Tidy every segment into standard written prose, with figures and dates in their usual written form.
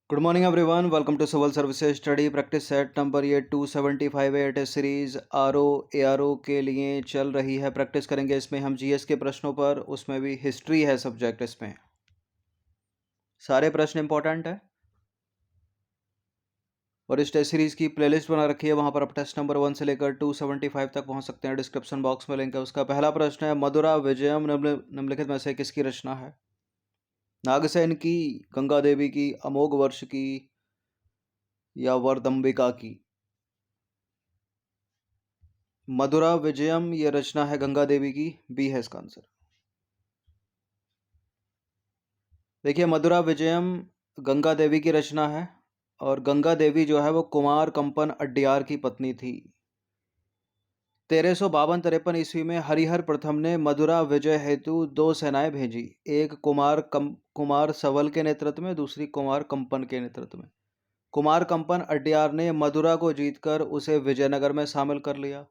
Good morning everyone, welcome to civil services study practice set number ये 275 है। Test series RO ARO के लिए चल रही है। प्रैक्टिस करेंगे इसमें हम जीएस के प्रश्नों पर, उसमें भी हिस्ट्री है सब्जेक्ट। इसमें सारे प्रश्न इंपॉर्टेंट है और इस टेस्ट सीरीज की प्लेलिस्ट बना रखी है, वहां पर आप टेस्ट नंबर 1 से लेकर 275 तक पहुंच सकते हैं। डिस्क्रिप्शन बॉक्स में लिंक है। उसका पहला प्रश्न है, मधुरा विजयम निम्नलिखित में से किसकी रचना है? नागसेन की, गंगा देवी की, अमोघ वर्ष की या वरदंबिका की? मधुरा विजयम ये रचना है गंगा देवी की, बी है इसका आंसर। देखिए, मधुरा विजयम गंगा देवी की रचना है और गंगा देवी जो है वो कुमार कंपन अड्डियार की पत्नी थी। 1352-53 ईस्वी में हरिहर प्रथम ने मधुरा विजय हेतु दो सेनाएं भेजी। एक कुमार सवल के नेतृत्व में, दूसरी कुमार कंपन के नेतृत्व में। कुमार कंपन अड्डियार ने मधुरा को जीतकर उसे विजयनगर में शामिल कर लिया।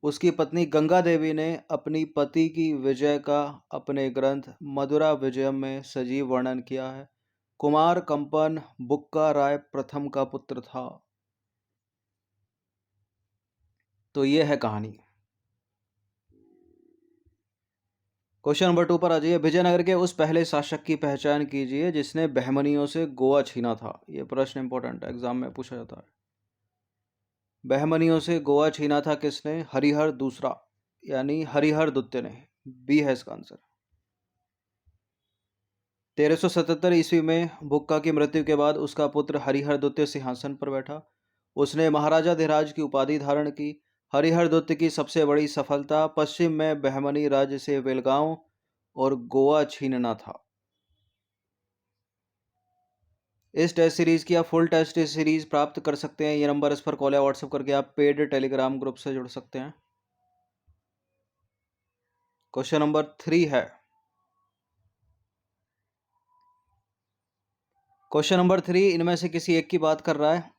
उसकी पत्नी गंगा देवी ने अपनी पति की विजय का अपने ग्रंथ मधुरा विजयम में सजीव वर्णन किया है। कुमार कंपन बुक्का राय प्रथम का पुत्र था। तो ये है कहानी। क्वेश्चन नंबर 2 पर आ जाइए। विजयनगर के उस पहले शासक की पहचान कीजिए जिसने बहमनियों से गोवा छीना था। ये प्रश्न इंपॉर्टेंट है, एग्जाम में पूछा जाता है। बहमनियों से गोवा छीना था किसने? हरिहर दूसरा, यानी हरिहर द्वितीय ने। बी है इसका आंसर। 1377 ईस्वी में बुक्का की मृत्यु के बाद उसका पुत्र हरिहर द्वितीय सिंहासन पर बैठा। उसने महाराजा धीराज की उपाधि धारण की। हरिहर द्वितीय की सबसे बड़ी सफलता पश्चिम में बहमनी राज्य से बेलगांव और गोवा छीनना था। इस टेस्ट सीरीज की आप फुल टेस्ट सीरीज प्राप्त कर सकते हैं। ये नंबर इस पर कॉल या व्हाट्सएप करके आप पेड टेलीग्राम ग्रुप से जुड़ सकते हैं। क्वेश्चन नंबर 3 है। क्वेश्चन नंबर 3 इनमें से किसी एक की बात कर रहा है।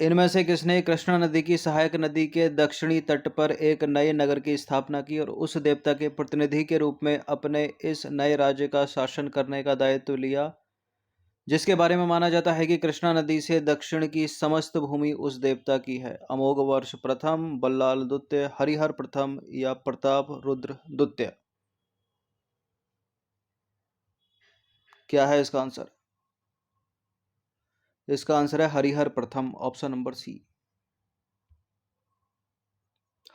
इनमें से किसने कृष्णा नदी की सहायक नदी के दक्षिणी तट पर एक नए नगर की स्थापना की और उस देवता के प्रतिनिधि के रूप में अपने इस नए राज्य का शासन करने का दायित्व लिया, जिसके बारे में माना जाता है कि कृष्णा नदी से दक्षिण की समस्त भूमि उस देवता की है? अमोघ वर्ष प्रथम, बल्लाल द्वितीय, हरिहर प्रथम या प्रताप रुद्र द्वितीय? क्या है इसका आंसर? इसका आंसर है हरिहर प्रथम, ऑप्शन नंबर सी।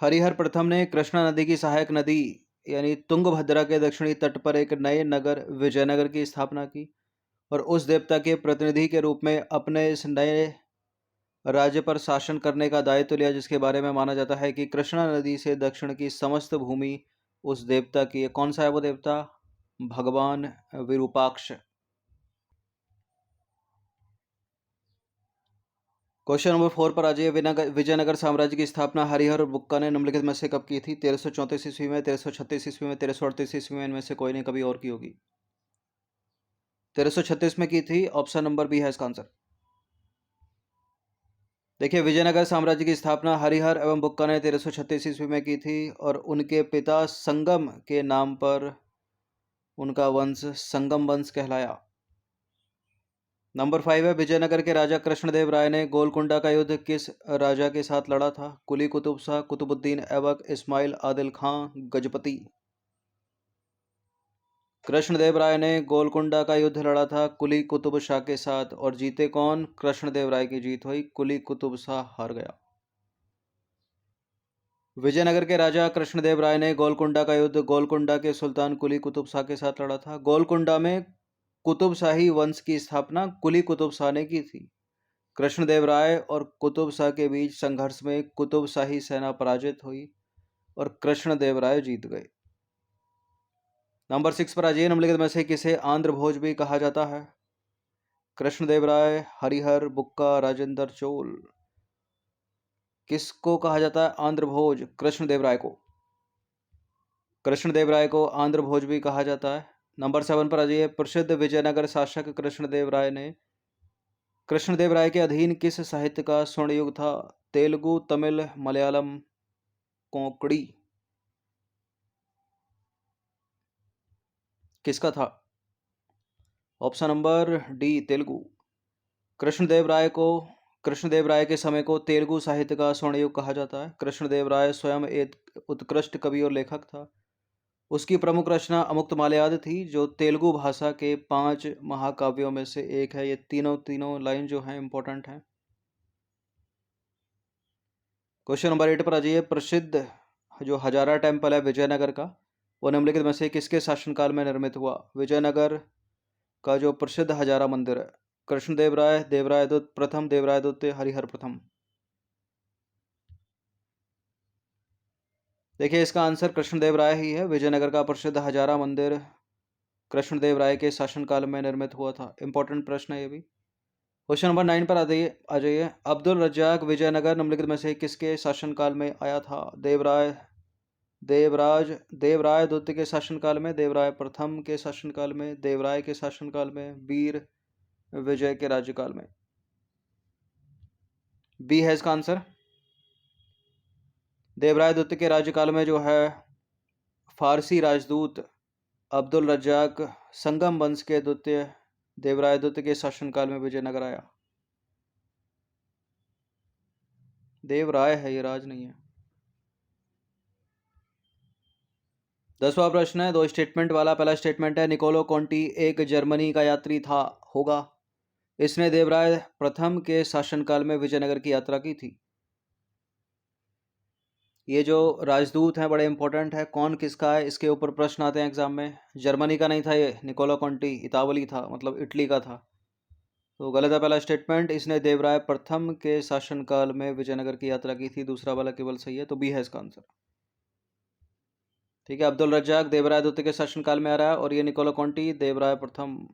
हरिहर प्रथम ने कृष्णा नदी की सहायक नदी यानी तुंगभद्रा के दक्षिणी तट पर एक नए नगर विजयनगर की स्थापना की और उस देवता के प्रतिनिधि के रूप में अपने इस नए राज्य पर शासन करने का दायित्व लिया, जिसके बारे में माना जाता है कि कृष्णा नदी से दक्षिण की समस्त भूमि उस देवता की है। कौन सा है वो देवता? भगवान विरूपाक्ष। क्वेश्चन नंबर 4 पर आ जाइए। विजयनगर साम्राज्य की स्थापना हरिहर और बुक्का ने निम्नलिखित में से कब की थी? 1334 ईस्वी में, 1336 ईस्वी में, 1338 ईस्वी में? इनमें से कोई नहीं, कभी और की होगी। 1336 में की थी, ऑप्शन नंबर बी है इसका आंसर। देखिए, विजयनगर साम्राज्य की स्थापना हरिहर एवं बुक्का ने 1336 ईस्वी में की थी और उनके पिता संगम के नाम पर उनका वंश संगम वंश कहलाया। नंबर 5 है। विजयनगर के राजा कृष्णदेव राय ने गोलकुंडा का युद्ध किस राजा के साथ लड़ा था? कुली कुतुब शाह, कुतुबुद्दीन ऐबक, इस्माइल आदिल खां, गजपति? कृष्णदेव राय ने गोलकुंडा का युद्ध लड़ा था कुली कुतुब शाह के साथ और जीते कौन? कृष्णदेव राय की जीत हुई, कुली कुतुब शाह हार गया। विजयनगर के राजा कृष्णदेव राय ने गोलकुंडा का युद्ध गोलकुंडा के सुल्तान कुली कुतुब शाह के साथ लड़ा था। गोलकुंडा में कुतुब शाही वंश की स्थापना कुली कुतुब शाह ने की थी। कृष्णदेव राय और कुतुब शाह के बीच संघर्ष में कुतुब शाही सेना पराजित हुई और कृष्णदेव राय जीत गए। नंबर 6 पर आ जाइए। निम्नलिखित में से किसे आंध्र भोज भी कहा जाता है? कृष्णदेव राय, हरिहर, बुक्का, राजेंद्र चोल? किसको कहा जाता है आंध्र भोज? कृष्णदेव राय को। कृष्णदेव राय को आंध्र भोज भी कहा जाता है। नंबर 7 पर आ जाइए। प्रसिद्ध विजयनगर शासक कृष्णदेव राय ने कृष्णदेव राय के अधीन किस साहित्य का स्वर्ण युग था? तेलुगु, तमिल, मलयालम, कोंकणी? किसका था? Option number D, Telugu. Krishnadev Rai को कृष्णदेव राय के समय को तेलुगु साहित्य का स्वर्ण युग कहा जाता है। कृष्णदेव राय स्वयं एक उत्कृष्ट कवि और लेखक था। उसकी प्रमुख रचना अमुक्तमाल्याद थी, जो तेलुगु भाषा के 5 महाकाव्यों में से एक है। ये तीनों लाइन जो हैं इंपॉर्टेंट हैं। क्वेश्चन नंबर 8 पर आ जाइए। प्रसिद्ध जो हजारा टेम्पल है विजयनगर का, वो निम्नलिखित में से किसके शासनकाल में निर्मित हुआ? विजयनगर का जो प्रसिद्ध हजारा मंदिर है, कृष्णदेव राय, देवराय प्रथम, देवराय द्वितीय, हरिहर प्रथम। देखिए इसका आंसर कृष्णदेव राय ही है। विजयनगर का प्रसिद्ध हजारा मंदिर कृष्णदेव राय के शासनकाल में निर्मित हुआ था। इंपॉर्टेंट प्रश्न है ये भी। क्वेश्चन नंबर 9 पर आ जाइए। अब्दुल रज्जाक विजयनगर निम्नलिखित में से किसके शासनकाल में आया था? देवराय द्वितीय के शासनकाल में, देवराय प्रथम के शासनकाल में, देवराय के शासनकाल में, वीर विजय के राज्यकाल में। बी है इसका आंसर। देवराय द्वितीय के राज्यकाल में जो है फारसी राजदूत अब्दुल रज्जाक संगम वंश के द्वितीय देवराय द्वितीय के शासनकाल में विजयनगर आया। देवराय है, ये राज नहीं है। 10वां प्रश्न है, 2 स्टेटमेंट वाला। पहला स्टेटमेंट है, निकोलो कॉन्टी एक जर्मनी का यात्री था होगा। इसने देवराय प्रथम के शासनकाल में विजयनगर की यात्रा की थी। ये जो राजदूत हैं बड़े इंपॉर्टेंट है। कौन किसका है, इसके ऊपर प्रश्न आते हैं एग्जाम में। जर्मनी का नहीं था ये, निकोलो कॉन्टी इतावली था, मतलब इटली का था। तो गलत है पहला स्टेटमेंट। इसने देवराय प्रथम के शासनकाल में विजयनगर की यात्रा की थी। दूसरा वाला केवल सही है, तो बी है इसका आंसर। ठीक है, अब्दुल रज्जाक देवराय द्वितीय के शासनकाल में आ रहा है, और ये निकोलो कॉन्टी देवराय प्रथम।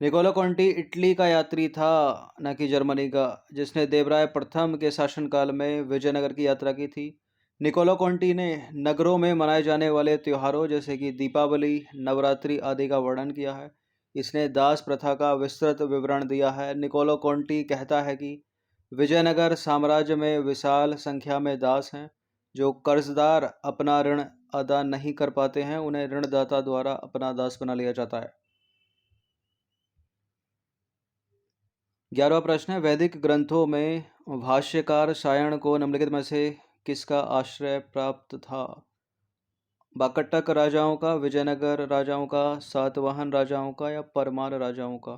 निकोलो कॉन्टी इटली का यात्री था, न कि जर्मनी का, जिसने देवराय प्रथम के शासनकाल में विजयनगर की यात्रा की थी। निकोलो कॉन्टी ने नगरों में मनाए जाने वाले त्योहारों जैसे कि दीपावली, नवरात्रि आदि का वर्णन किया है। इसने दास प्रथा का विस्तृत विवरण दिया है। निकोलो कॉन्टी कहता है कि विजयनगर साम्राज्य में विशाल संख्या में दास हैं। जो कर्जदार अपना ऋण अदा नहीं कर पाते हैं, उन्हें ऋणदाता द्वारा अपना दास बना लिया जाता है। 11वां प्रश्न है, वैदिक ग्रंथों में भाष्यकार सायण को निम्नलिखित में से किसका आश्रय प्राप्त था? वाकटक राजाओं का, विजयनगर राजाओं का, सातवाहन राजाओं का, या परमार राजाओं का?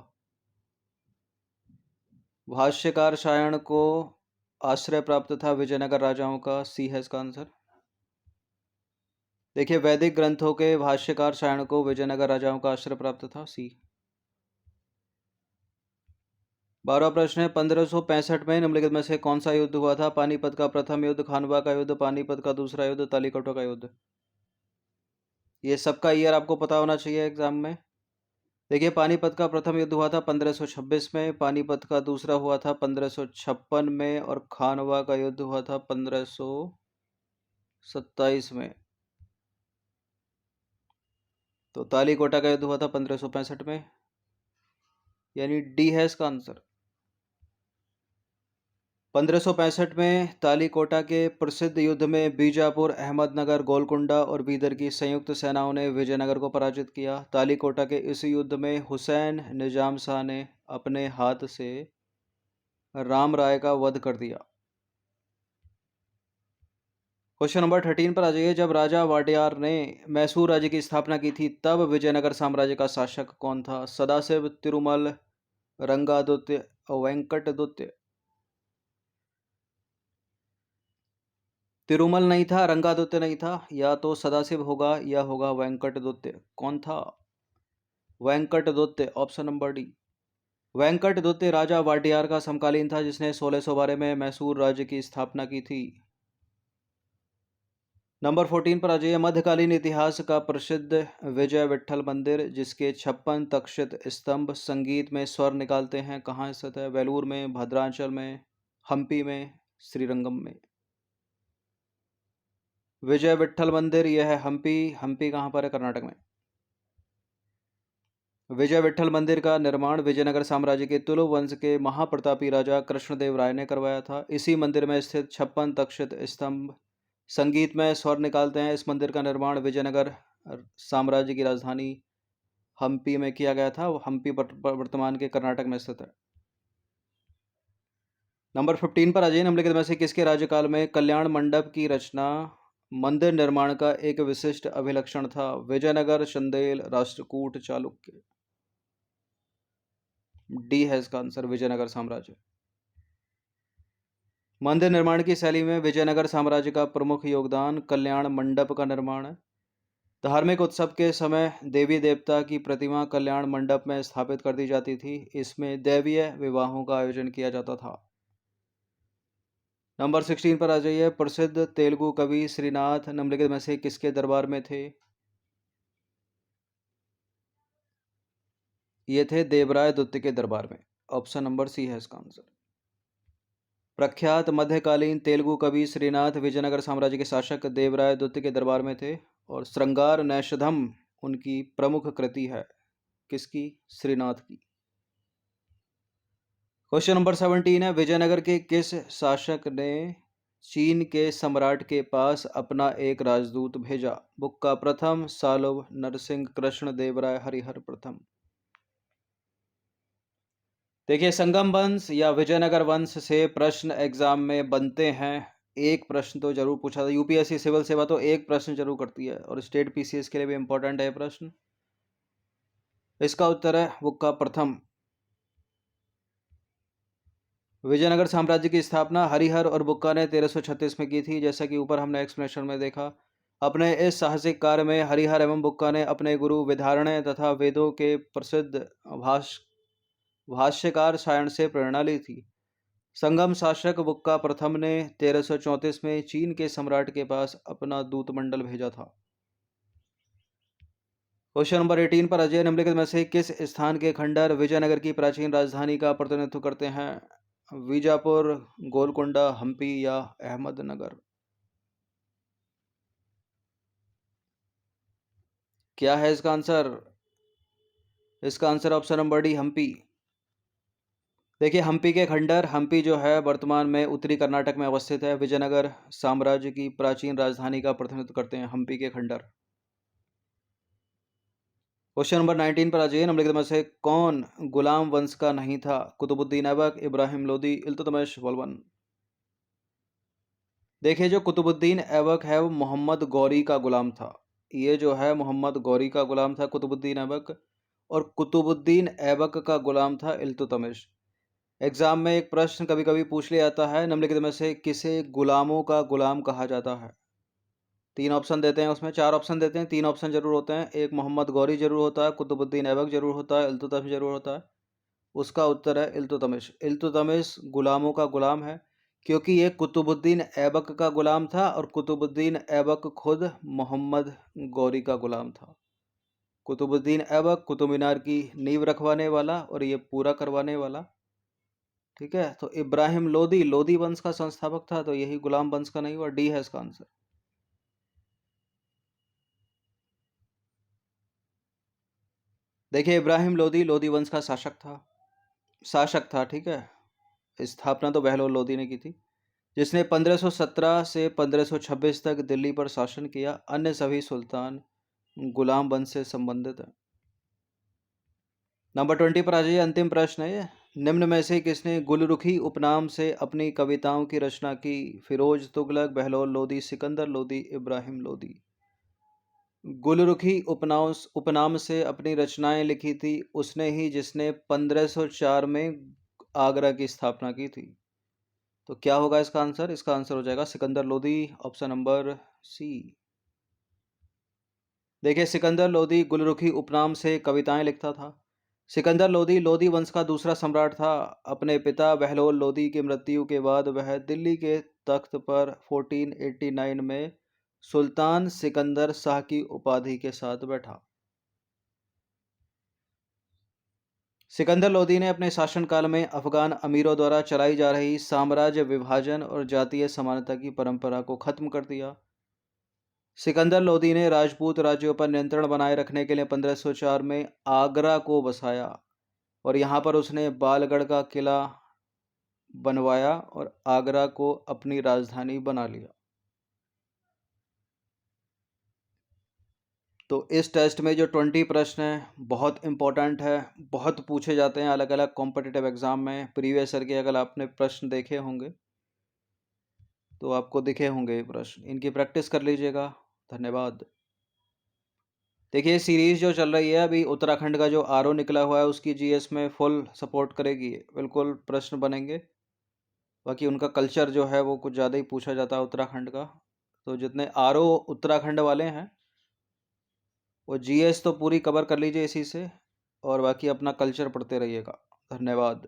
भाष्यकार सायण को आश्रय प्राप्त था विजयनगर राजाओं का। सी है इसका आंसर। देखिए वैदिक ग्रंथों के भाष्यकार सायण को विजयनगर राजाओं का आश्रय प्राप्त था। सी। 12वां प्रश्न है, 1565 में निम्नलिखित में से कौन सा युद्ध हुआ था? पानीपत का प्रथम युद्ध, खानवा का युद्ध, पानीपत का दूसरा युद्ध, तालीकोटा का युद्ध। ये सबका ईयर आपको पता होना चाहिए एग्जाम में। देखिए पानीपत का प्रथम युद्ध हुआ था 1526 में, पानीपत का दूसरा हुआ था 1556 में, और खानवा का युद्ध हुआ था 1527 में। तो तालीकोटा का युद्ध हुआ था 1565 में, यानी डी है इसका आंसर। 1565 में तालीकोटा के प्रसिद्ध युद्ध में बीजापुर, अहमदनगर, गोलकुंडा और बीदर की संयुक्त सेनाओं ने विजयनगर को पराजित किया। तालीकोटा के इस युद्ध में हुसैन निजाम शाह ने अपने हाथ से राम राय का वध कर दिया। क्वेश्चन नंबर 13 पर आ जाइए। जब राजा वाडियार ने मैसूर राज्य की स्थापना की थी, तब विजयनगर साम्राज्य का शासक कौन था? सदाशिव, तिरुमल, रंगादित्य और वेंकटदुत्य। तिरुमल नहीं था, रंगादित्य नहीं था, या तो सदाशिव होगा या होगा वेंकटदुत्य। कौन था? वेंकटदुत्य, ऑप्शन नंबर डी। वेंकटदुत्य राजा वाडियार का समकालीन था, जिसने 1612 में मैसूर राज्य की स्थापना की थी। नंबर 14 पर आ जाइए। मध्यकालीन इतिहास का प्रसिद्ध विजय विट्ठल मंदिर, जिसके 56 तक्षित स्तंभ संगीत में स्वर निकालते हैं, कहाँ स्थित है? वेलूर में, भद्रांचल में, हम्पी में, श्रीरंगम में। विजय विट्ठल मंदिर यह है हम्पी कहाँ पर है? कर्नाटक में। विजय विट्ठल मंदिर का निर्माण विजयनगर साम्राज्य के तुलु वंश के महाप्रतापी राजा कृष्णदेव राय ने करवाया था। इसी मंदिर में स्थित 56 तक्षित स्तंभ संगीत में स्वर निकालते हैं। इस मंदिर का निर्माण विजयनगर साम्राज्य की राजधानी हम्पी में किया गया था। हम्पी वर्तमान के कर्नाटक में स्थित है। नंबर 15 पर आ जाइए। निम्नलिखित में से किसके राज्यकाल में कल्याण मंडप की रचना मंदिर निर्माण का एक विशिष्ट अभिलक्षण था? विजयनगर, चंदेल, राष्ट्रकूट, चालुक्य। डी है इसका आंसर, विजयनगर साम्राज्य। मंदिर निर्माण की शैली में विजयनगर साम्राज्य का प्रमुख योगदान कल्याण मंडप का निर्माण है। धार्मिक उत्सव के समय देवी देवता की प्रतिमा कल्याण मंडप में स्थापित कर दी जाती थी। इसमें दैवीय विवाहों का आयोजन किया जाता था। नंबर 16 पर आ जाइए। प्रसिद्ध तेलुगु कवि श्रीनाथ निम्नलिखित में से किसके दरबार में थे? ये थे देवराय द्वितीय के दरबार में। ऑप्शन नंबर सी है इसका आंसर। प्रख्यात मध्यकालीन तेलुगु कवि श्रीनाथ विजयनगर साम्राज्य के शासक देवराय द्वितीय के दरबार में थे और श्रृंगार नैषधम उनकी प्रमुख कृति है। किसकी? श्रीनाथ की। क्वेश्चन नंबर 17 है। विजयनगर के किस शासक ने चीन के सम्राट के पास अपना एक राजदूत भेजा? बुक्का प्रथम, सालुव, नरसिंह, कृष्ण देवराय, हरिहर प्रथम। देखिए, संगम वंश या विजयनगर वंश से प्रश्न एग्जाम में बनते हैं। एक प्रश्न तो जरूर पूछा था। यूपीएससी सिविल सेवा तो एक प्रश्न जरूर करती है और स्टेट पीसीएस के लिए भी इंपॉर्टेंट है प्रश्न। इसका उत्तर है बुक्का प्रथम। विजयनगर साम्राज्य की स्थापना हरिहर और बुक्का ने 1336 में की थी, जैसा कि ऊपर हमने एक्सप्लेनेशन में देखा। अपने इस साहसिक कार्य में हरिहर एवं बुक्का ने अपने गुरु विधारण्य तथा वेदों के प्रसिद्ध भाष्यकार सायण से प्रेरणा ली थी। संगम शासक बुक्का प्रथम ने 1334 में चीन के सम्राट के पास अपना दूतमंडल भेजा था। क्वेश्चन नंबर 18 पर अजय निम्नलिखित में से किस स्थान के खंडर विजयनगर की प्राचीन राजधानी का प्रतिनिधित्व करते हैं? बीजापुर, गोलकोंडा, हम्पी या अहमदनगर। क्या है इसका आंसर? इसका answer option number D, Hampi. देखिए, हम्पी के खंडर, हम्पी जो है वर्तमान में उत्तरी कर्नाटक में अवस्थित है। विजयनगर साम्राज्य की प्राचीन राजधानी का प्रतिनिधित्व करते हैं हम्पी के खंडर। क्वेश्चन नंबर 19 पर आ जाइए। निम्नलिखित में से कौन गुलाम वंश का नहीं था? कुतुबुद्दीन ऐबक, इब्राहिम लोदी, इल्तुतमिश, बलबन। देखिए, जो कुतुबुद्दीन ऐबक है वो मोहम्मद गौरी का गुलाम था। ये जो है मोहम्मद गौरी का गुलाम था कुतुबुद्दीन ऐबक, और कुतुबुद्दीन ऐबक का गुलाम था इल्तुतमिश। एग्जाम में एक प्रश्न कभी कभी पूछ लिया जाता है, निम्नलिखित में से किसे गुलामों का गुलाम कहा जाता है? 3 ऑप्शन देते हैं, उसमें 4 ऑप्शन देते हैं, 3 ऑप्शन जरूर होते हैं। एक मोहम्मद गौरी जरूर होता है, कुतुबुद्दीन ऐबक जरूर होता है, इल्तुतमिश जरूर होता है। उसका उत्तर है इल्तुतमिश। इल्तुतमिश गुलामों का गुलाम है, क्योंकि ये कुतुबुद्दीन ऐबक का गुलाम था और कुतुबुद्दीन ऐबक खुद मोहम्मद गौरी का गुलाम था। कुतुबुद्दीन ऐबक कुतुब मीनार की नींव रखवाने वाला और ये पूरा करवाने वाला। ठीक है, तो इब्राहिम लोदी लोदी वंश का संस्थापक था, तो यही गुलाम वंश का नहीं हुआ। डी है इसका आंसर। देखिए, इब्राहिम लोदी लोदी वंश का शासक था। ठीक है, स्थापना तो बहलोल लोदी ने की थी, जिसने 1517 से 1526 तक दिल्ली पर शासन किया। अन्य सभी सुल्तान गुलाम वंश से संबंधित है। नंबर 20 पर आ जाइए। अंतिम प्रश्न है ये। निम्न में से किसने गुलरुखी उपनाम से अपनी कविताओं की रचना की? फिरोज तुगलक, बहलोल लोदी, सिकंदर लोदी, इब्राहिम लोदी। गुलरुखी उपनाम से अपनी रचनाएं लिखी थी उसने ही जिसने 1504 में आगरा की स्थापना की थी। तो क्या होगा इसका आंसर? इसका आंसर हो जाएगा Sikandar Lodi, option number C. देखिए, सिकंदर लोदी गुलरुखी उपनाम से कविताएं लिखता था। सिकंदर लोदी लोदी वंश का दूसरा सम्राट था। अपने पिता बहलोल लोदी की मृत्यु के बाद वह दिल्ली के तख्त पर 1489 में सुल्तान सिकंदर शाह की उपाधि के साथ बैठा। सिकंदर लोदी ने अपने शासनकाल में अफगान अमीरों द्वारा चलाई जा रही साम्राज्य विभाजन और जातीय समानता की परंपरा को खत्म कर दिया। सिकंदर लोदी ने राजपूत राज्यों पर नियंत्रण बनाए रखने के लिए 1504 में आगरा को बसाया और यहाँ पर उसने बालगढ़ का किला बनवाया और आगरा को अपनी राजधानी बना लिया। तो इस टेस्ट में जो 20 प्रश्न हैं बहुत इम्पोर्टेंट है, बहुत पूछे जाते हैं अलग अलग कॉम्पिटिटिव एग्ज़ाम में। प्रीवियस ईयर के अगर आपने प्रश्न देखे होंगे तो आपको दिखे होंगे ये प्रश्न, इनकी प्रैक्टिस कर लीजिएगा। धन्यवाद। देखिए सीरीज़ जो चल रही है अभी, उत्तराखंड का जो आरओ निकला हुआ है उसकी जीएस में फुल सपोर्ट करेगी, बिल्कुल प्रश्न बनेंगे। बाकी उनका कल्चर जो है वो कुछ ज़्यादा ही पूछा जाता है उत्तराखंड का। तो जितने आरओ उत्तराखंड वाले हैं वो जीएस तो पूरी कवर कर लीजिए इसी से, और बाकी अपना कल्चर पढ़ते रहिएगा। धन्यवाद।